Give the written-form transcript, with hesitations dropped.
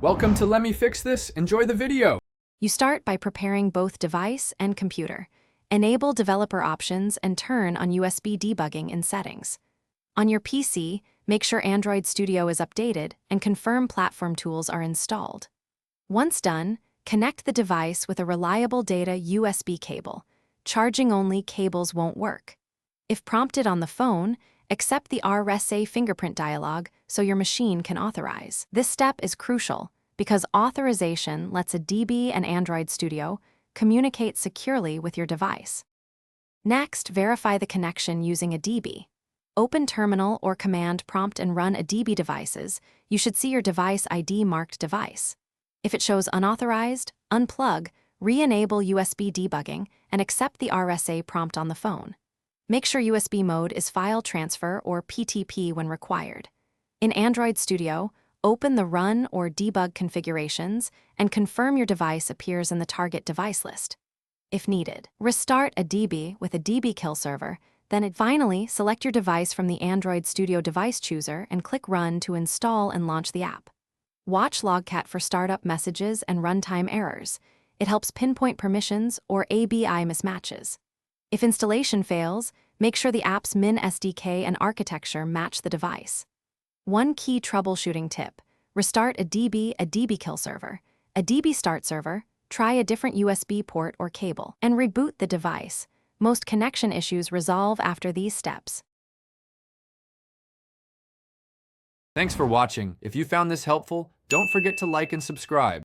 Welcome to Let Me Fix This. Enjoy the video. You start by preparing both device and computer. Enable developer options and turn on USB debugging in settings. On your PC, make sure Android Studio is updated and confirm platform tools are installed. Once done, connect the device with a reliable data USB cable. Charging-only cables won't work. If prompted on the phone, accept the RSA fingerprint dialog so your machine can authorize. This step is crucial because authorization lets a DB and Android Studio communicate securely with your device. Next, verify the connection using a DB. Open Terminal or Command Prompt and run a DB devices. You should see your device ID marked device. If it shows unauthorized, unplug, re-enable USB debugging, and accept the RSA prompt on the phone. Make sure USB mode is File Transfer or PTP when required. In Android Studio, open the Run or Debug configurations and confirm your device appears in the target device list. If needed, restart a DB with a DB kill server, then finally select your device from the Android Studio device chooser and click Run to install and launch the app. Watch Logcat for startup messages and runtime errors. It helps pinpoint permissions or ABI mismatches. If installation fails, make sure the app's Min SDK and architecture match the device. One key troubleshooting tip: restart a DB kill server, a DB start server, try a different USB port or cable, and reboot the device. Most connection issues resolve after these steps. Thanks for watching. If you found this helpful, don't forget to like and subscribe.